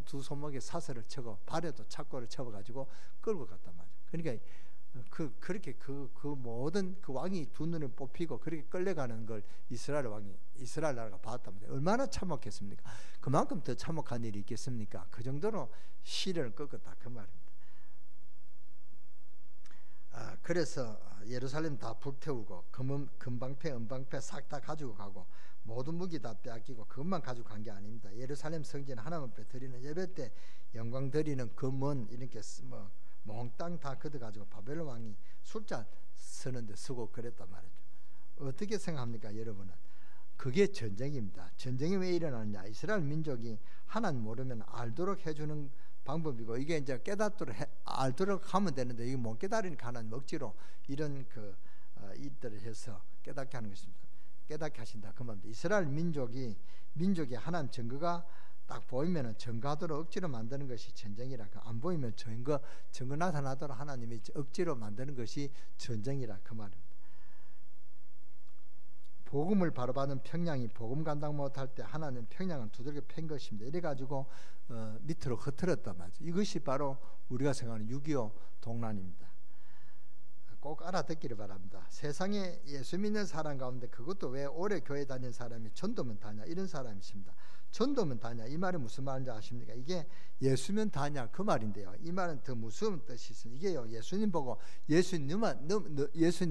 두 손목에 사슬을 쳐고 발에도 착고를 쳐가지고 끌고 갔단 말이죠. 그러니까 그렇게 그 모든 그 왕이 두 눈을 뽑히고 그렇게 끌려가는 걸 이스라엘 나라가 봤단 말이에요. 얼마나 참혹했습니까? 그만큼 더 참혹한 일이 있겠습니까? 그 정도로 시련을 꺾었다 그 말입니다. 그래서 예루살렘 다 불태우고 금방패 은방패 싹 다 가지고 가고 모든 무기 다 빼앗기고 그것만 가지고 간 게 아닙니다. 예루살렘 성전 하나만 앞에 드리는 예배 때 영광 드리는 금은 이렇게 몽땅 다 걷어가지고 바벨론 왕이 술잔 서는데 쓰고 그랬단 말이죠. 어떻게 생각합니까 여러분은? 그게 전쟁입니다. 전쟁이 왜 일어나느냐? 이스라엘 민족이 하나님 모르면 알도록 해주는 방법이고 이게 이제 알도록 하면 되는데 이게 못 깨달으니까 하나님 억지로 이런 일들을 해서 깨닫게 하는 것입니다. 깨닫게 하신다 그 말입니다. 이스라엘 민족이 하나님 증거가 딱 보이면은 증거하도록 억지로 만드는 것이 전쟁이라. 안 보이면 증거 나타나도록 하나님이 억지로 만드는 것이 전쟁이라 그 말입니다. 복음을 바로 받은 평양이 복음 감당 못할 때 하나님 평양을 두들겨 팬 것입니다. 이래가지고 밑으로 흐트렸단 말이죠. 이것이 바로 우리가 생각하는 6.25 동란입니다. 꼭 알아듣기를 바랍니다. 세상에 예수 믿는 사람 가운데 그것도 왜 오래 교회 다닌 사람이 전도면 다냐 이런 사람이 있습니다. 전도면 다냐 이 말이 무슨 말인지 아십니까? 이게 예수면 다냐 그 말인데요. 이 말은 더 무서운 뜻이 있어요. 이게요 예수님 보고 예수님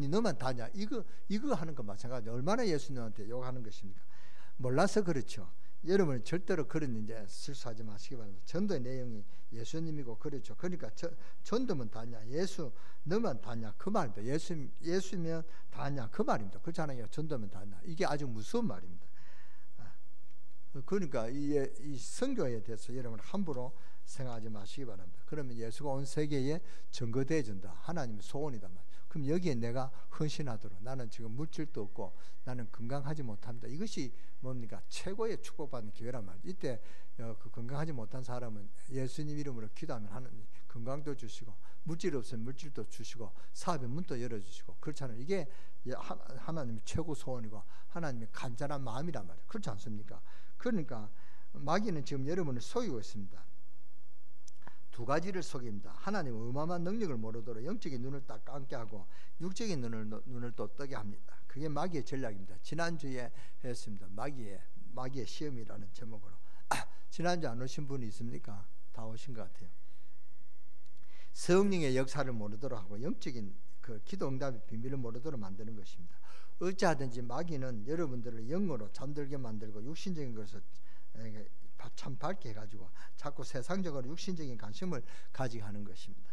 너만 다냐 이거 하는 거 마찬가지. 얼마나 예수님한테 욕하는 것입니까? 몰라서 그렇죠. 여러분 절대로 그런 이제 실수하지 마시기 바랍니다. 전도의 내용이 예수님이고 그렇죠. 그러니까 전도면 다냐 예수 너만 다냐 그 말입니다. 예수면 다냐 그 말입니다. 그렇잖아요. 전도면 다냐 이게 아주 무서운 말입니다. 그러니까 이 선교에 대해서 여러분 함부로 생각하지 마시기 바랍니다. 그러면 예수가 온 세계에 증거되어 준다. 하나님의 소원이다 말이에요. 그럼 여기에 내가 헌신하도록, 나는 지금 물질도 없고 나는 건강하지 못합니다. 이것이 뭡니까? 최고의 축복받는 기회란 말이에요. 이때 그 건강하지 못한 사람은 예수님 이름으로 기도하면 하나님 건강도 주시고, 물질 없으면 물질도 주시고, 사업의 문도 열어주시고, 그렇잖아요. 이게 하나님의 최고 소원이고 하나님의 간절한 마음이란 말이에요. 그렇지 않습니까? 그러니까 마귀는 지금 여러분을 속이고 있습니다. 두 가지를 속입니다. 하나님의 어마어마한 능력을 모르도록 영적인 눈을 딱 감게 하고 육적인 눈을 또 뜨게 합니다. 그게 마귀의 전략입니다. 지난주에 했습니다. 마귀의 시험이라는 제목으로. 지난주 안 오신 분이 있습니까? 다 오신 것 같아요. 성령의 역사를 모르도록 하고 영적인 그 기도 응답의 비밀을 모르도록 만드는 것입니다. 어찌하든지 마귀는 여러분들을 영으로 잠들게 만들고 육신적인 것을 참 밝게 해가지고 자꾸 세상적으로 육신적인 관심을 가지게 하는 것입니다.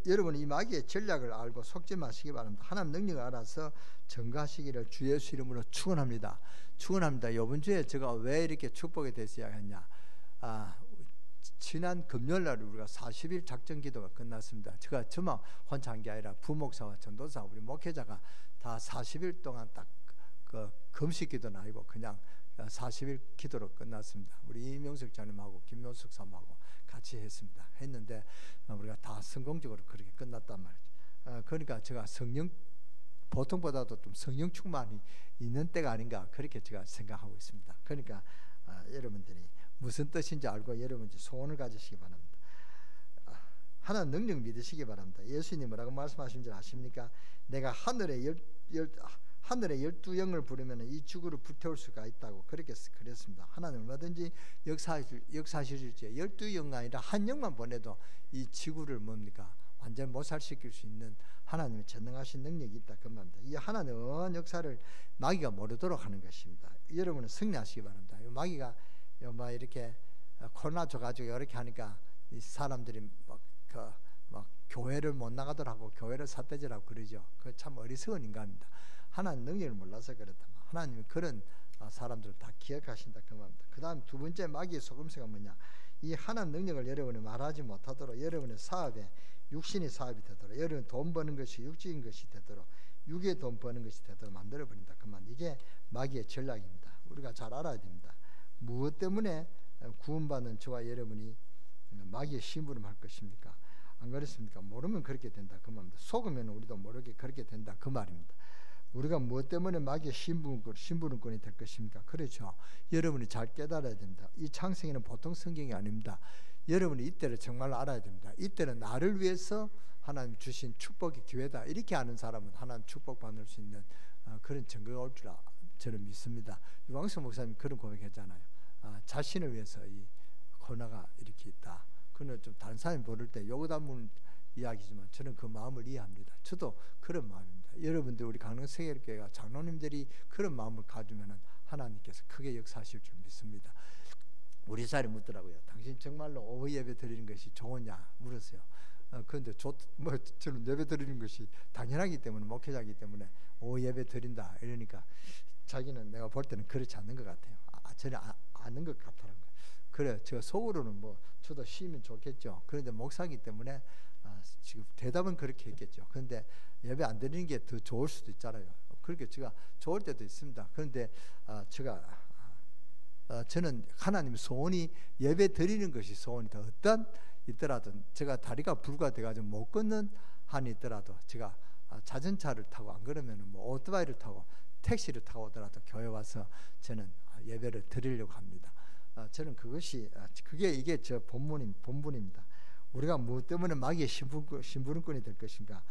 여러분 이 마귀의 전략을 알고 속지 마시기 바랍니다. 하나님 능력을 알아서 전가하시기를 주 예수 이름으로 축원합니다. 축원합니다. 이번 주에 제가 왜 이렇게 축복에 대해서 이야기했냐, 지난 금요일날 우리가 40일 작전 기도가 끝났습니다. 제가 저만 혼자 한 게 아니라 부목사와 전도사 우리 목회자가 다 40일 동안 딱 그 금식 기도는 아니고 그냥 40일 기도로 끝났습니다. 우리 이명석 장님하고 김명숙 사모하고 같이 했는데 우리가 다 성공적으로 그렇게 끝났단 말이죠. 그러니까 제가 성령 보통보다도 좀 성령 충만이 있는 때가 아닌가 그렇게 제가 생각하고 있습니다. 그러니까 여러분들이 무슨 뜻인지 알고 여러분이 소원을 가지시기 바랍니다. 하나님 능력 믿으시기 바랍니다. 예수님 뭐라고 말씀하신 줄 아십니까? 내가 하늘의 12영을 부르면 이 지구를 불태울 수가 있다고 그렇게 그랬습니다. 하나님 얼마든지 역사하실지 12영 아니라 한 영만 보내도 이 지구를 뭡니까? 완전 못살시킬 수 있는 하나님의 전능하신 능력이 있다 그 말입니다. 이 하나님의 어마어마한 역사를 마귀가 모르도록 하는 것입니다. 여러분은 승리하시기 바랍니다. 마귀가 막 이렇게 코로나 줘가지고 이렇게 하니까 이 사람들이 막 교회를 못 나가더라고 교회를 삿대질하고 그러죠. 그 참 어리석은 인간입니다. 하나님 능력을 몰라서 그렇다. 하나님이 그런 사람들을 다 기억하신다 그 말입니다. 그 다음 두 번째 마귀의 속임수가 뭐냐, 이 하나님 능력을 여러분이 말하지 못하도록 여러분의 사업에 육신의 사업이 되도록, 여러분 돈 버는 것이 육적인 것이 되도록, 육의 돈 버는 것이 되도록 만들어버린다 그 말. 이게 마귀의 전략입니다. 우리가 잘 알아야 됩니다. 무엇 때문에 구원받는 저와 여러분이 마귀의 심부름할 것입니까? 안 그렇습니까? 모르면 그렇게 된다 그 말입니다. 속으면 우리도 모르게 그렇게 된다 그 말입니다. 우리가 무엇 때문에 마귀의 심부름꾼이 될 것입니까? 그렇죠. 여러분이 잘 깨달아야 됩니다. 이 창세기는 보통 성경이 아닙니다. 여러분이 이때를 정말 알아야 됩니다. 이때는 나를 위해서 하나님 주신 축복의 기회다. 이렇게 아는 사람은 하나님 축복받을 수 있는 그런 증거가 올 줄 저는 믿습니다. 유광수 목사님이 그런 고백했잖아요. 자신을 위해서 이 코로나가 이렇게 있다. 그는 좀 다른 사람이 모를 때 요거 담은 이야기지만 저는 그 마음을 이해합니다. 저도 그런 마음입니다. 여러분들 우리 강릉세계교회가 장로님들이 그런 마음을 가지면은 하나님께서 크게 역사하실 줄 믿습니다. 우리 자리 묻더라고요. 당신 정말로 오후 예배 드리는 것이 좋으냐 물었어요. 그런데 저는 예배 드리는 것이 당연하기 때문에 목회자이기 때문에 오후 예배 드린다 이러니까 자기는 내가 볼 때는 그렇지 않는 것 같아요. 전혀 아는 것 같다는 거예요. 그래 저 속으로는 뭐 저도 쉬면 좋겠죠. 그런데 목사이기 때문에 지금 대답은 그렇게 했겠죠. 그런데 예배 안 드리는 게 더 좋을 수도 있잖아요. 그렇게 제가 좋을 때도 있습니다. 그런데 저는 하나님의 소원이 예배 드리는 것이 소원이다. 어떤 있더라도 제가 다리가 불가돼가지고 못 걷는 한이 있더라도 제가 자전차를 타고 안 그러면 뭐 오토바이를 타고 택시를 타고 오더라도 교회 와서 저는 예배를 드리려고 합니다. 저는 이게 저 본분입니다. 우리가 무엇 때문에 마귀의 심부름꾼이 될 것인가?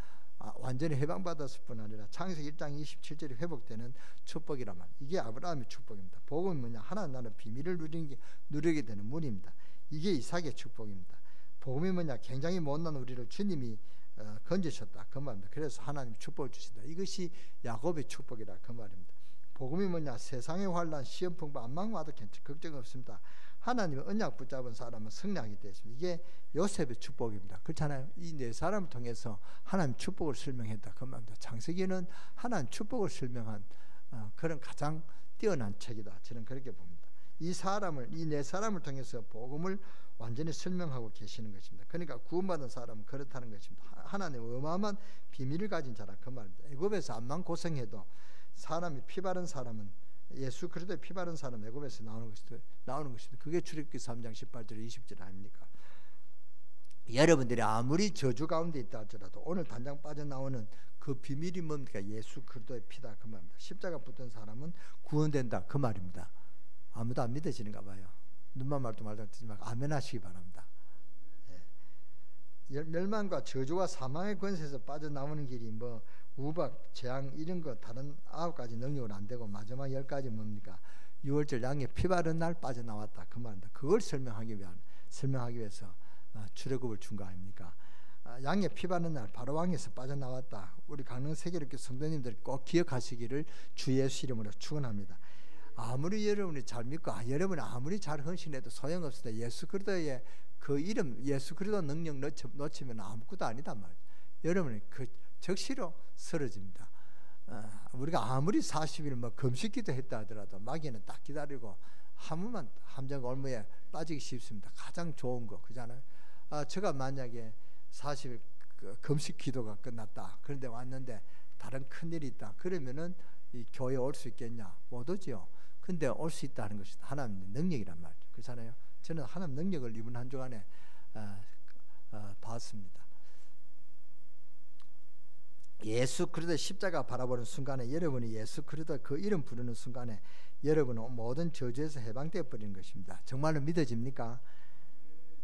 완전히 해방받았을 뿐 아니라 창세기 1장 27절이 회복되는 축복이란 말. 이게 아브라함의 축복입니다. 복음은 뭐냐? 하나님 나라의 비밀을 누리게 되는 문입니다. 이게 이삭의 축복입니다. 복음이 뭐냐? 굉장히 못난 우리를 주님이 건지셨다 그 말입니다. 그래서 하나님 축복을 주신다. 이것이 야곱의 축복이라 그 말입니다. 복음이 뭐냐? 세상의 환난, 시험, 풍부, 안망 와도 걱정 없습니다. 하나님의 언약 붙잡은 사람은 승리하게 되어 있습니다. 이게 요셉의 축복입니다. 그렇잖아요. 이 네 사람을 통해서 하나님 축복을 설명했다 그 말입니다. 창세기는 하나님 축복을 설명한 그런 가장 뛰어난 책이다. 저는 그렇게 봅니다. 이 네 사람을 통해서 복음을 완전히 설명하고 계시는 것입니다. 그러니까 구원받은 사람은 그렇다는 것입니다. 하나님 어마어마한 비밀을 가진 자라 그 말입니다. 애굽에서 암만 고생해도 사람이 피 바른 사람은 예수 그리스도의 피 바른 사람 애굽에서 나오는 것입니다. 그게 출애굽기 3장 18절 20절 아닙니까? 여러분들이 아무리 저주 가운데 있다 할지라도 오늘 단장 빠져나오는 그 비밀이 뭡니까? 예수 그리스도의 피다 그 말입니다. 십자가 붙은 사람은 구원된다 그 말입니다. 아무도 안 믿어지는가 봐요. 눈만 말도 말도 듣지 말고 아멘 하시기 바랍니다. 멸망과 저주와 사망의 권세에서 빠져나오는 길이 뭐 우박, 재앙 이런 거 다른 9가지 능력으로 안 되고 마지막 10가지 뭡니까? 6월절 양의 피 바른 날 빠져나왔다 그 말입니다. 그걸 설명하기 위해서 출애굽을 준 거 아닙니까? 양의 피 바른 날 바로 왕에서 빠져나왔다. 우리 강릉 세계롭게 성도님들이 꼭 기억하시기를 주 예수 이름으로 축원합니다. 아무리 여러분이 잘 믿고 여러분이 아무리 잘 헌신해도 소용없습니다. 예수 그리스도의 그 이름 예수 그리스도 능력 놓치면 아무것도 아니다 말이에요. 여러분이 그 적시로 쓰러집니다. 우리가 아무리 40일 뭐 금식기도 했다 하더라도 마귀는 딱 기다리고 하무만 함정 올무에 빠지기 쉽습니다. 가장 좋은 거 그잖아요. 제가 만약에 40일 금식 기도가 끝났다. 그런데 왔는데 다른 큰일이 있다. 그러면은 이 교회에 올 수 있겠냐? 못 오지요. 근데 올 수 있다는 것이 하나님의 능력이란 말이죠. 그렇잖아요. 저는 하나님 능력을 이번 한 주간에 봤습니다. 예수 그리스도 십자가 바라보는 순간에 여러분이 예수 그리스도 그 이름 부르는 순간에 여러분은 모든 저주에서 해방되어 버리는 것입니다. 정말로 믿어집니까?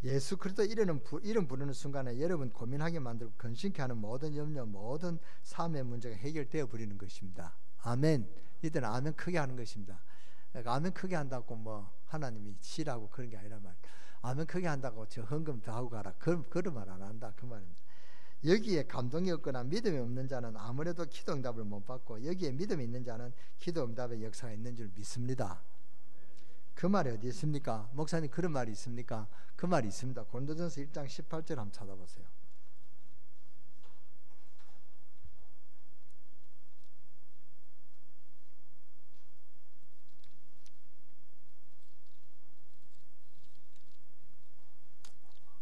예수 그리스도 이름 부르는 순간에 여러분 고민하게 만들고 근심케 하는 모든 염려, 모든 삶의 문제가 해결되어 버리는 것입니다. 아멘. 이들은 아멘 크게 하는 것입니다. 아멘 크게 한다고 뭐 하나님이 싫어하고 그런 게 아니란 말이에요. 아멘 크게 한다고 저 헌금 더 하고 가라 그런 말 안 한다 그 말입니다. 여기에 감동이 없거나 믿음이 없는 자는 아무래도 기도 응답을 못 받고 여기에 믿음이 있는 자는 기도 응답의 역사가 있는 줄 믿습니다. 그 말이 어디 있습니까? 목사님 그런 말이 있습니까? 그 말이 있습니다. 고린도전서 1장 18절 한번 찾아보세요.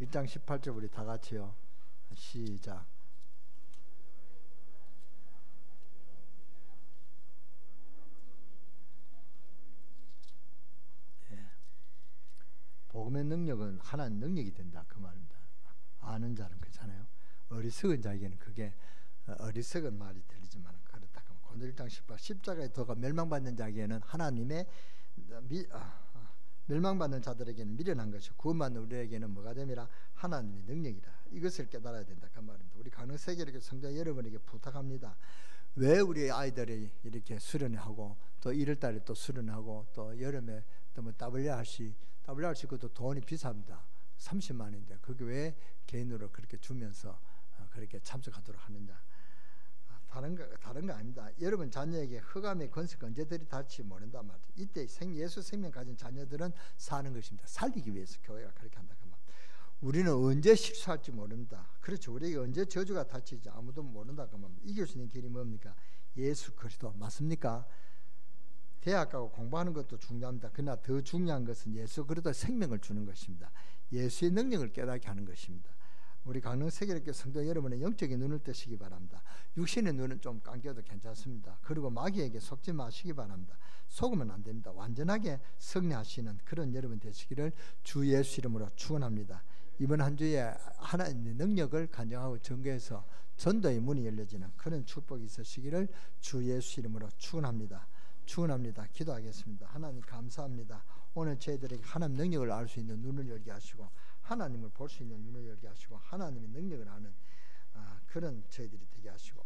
(1장 18절) 우리 다 같이요. 시작. 복음의 능력은 하나님 능력이 된다 그 말입니다. 아는 자는 그렇잖아요. 어리석은 자에게는 그게 어리석은 말이 들리지만 그렇다. 고린도 1장 18 십자가의 도가 멸망받는 자에게는 하나님의 멸망받는 자들에게는 미련한 것이 구원받는 우리에게는 뭐가 됨이라 하나님의 능력이라. 이것을 깨달아야 된다 그 말입니다. 우리 강릉 세계롭게 성도 여러분에게 부탁합니다. 왜 우리 아이들이 이렇게 수련하고 또 1월달에 또 수련하고 또 여름에 또 뭐 WRC 그것도 돈이 비쌉니다. 30만인데 그게 왜 개인으로 그렇게 주면서 그렇게 참석하도록 하느냐? 다른 거 아닙니다. 여러분 자녀에게 흑암의 권세가 언제 들이닥칠지 모른단 말이죠. 이때 예수 생명 가진 자녀들은 사는 것입니다. 살리기 위해서 교회가 그렇게 한다 그 말. 우리는 언제 실수할지 모릅니다. 그렇죠. 우리에게 언제 저주가 닥칠지 아무도 모른다 그 말. 이길 수 있는 길이 뭡니까? 예수 그리스도 맞습니까? 대학 가고 공부하는 것도 중요합니다. 그러나 더 중요한 것은 예수 그리스도 생명을 주는 것입니다. 예수의 능력을 깨닫게 하는 것입니다. 우리 강릉 세계롭게 성도 여러분의 영적인 눈을 뜨시기 바랍니다. 육신의 눈은 좀 감겨도 괜찮습니다. 그리고 마귀에게 속지 마시기 바랍니다. 속으면 안 됩니다. 완전하게 승리하시는 그런 여러분 되시기를 주 예수 이름으로 축원합니다. 이번 한 주에 하나님의 능력을 간증하고 전개해서 전도의 문이 열려지는 그런 축복이 있으시기를 주 예수 이름으로 축원합니다. 축원합니다. 기도하겠습니다. 하나님 감사합니다. 오늘 저희들에게 하나님 능력을 알 수 있는 눈을 열게 하시고 하나님을 볼 수 있는 눈을 열게 하시고 하나님의 능력을 아는 그런 저희들이 되게 하시고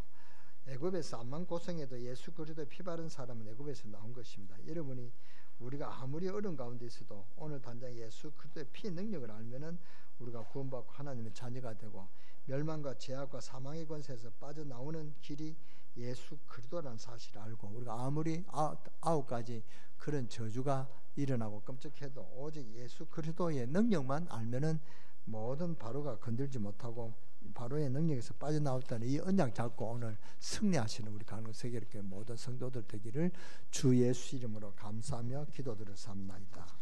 애굽에서 암만 고생해도 예수 그리스도의 피 바른 사람은 애굽에서 나온 것입니다. 여러분이 우리가 아무리 어려운 가운데 있어도 오늘 당장 예수 그리스도의 피 능력을 알면은 우리가 구원받고 하나님의 자녀가 되고 멸망과 죄악과 사망의 권세에서 빠져나오는 길이 예수 그리스도라는 사실을 알고 우리가 아무리 9가지 그런 저주가 일어나고 끔찍해도 오직 예수 그리스도의 능력만 알면은 모든 바로가 건들지 못하고 바로의 능력에서 빠져나왔다는 이 언약 잡고 오늘 승리하시는 우리 강릉세계교회 모든 성도들 되기를 주 예수 이름으로 감사하며 기도드려 삼나이다.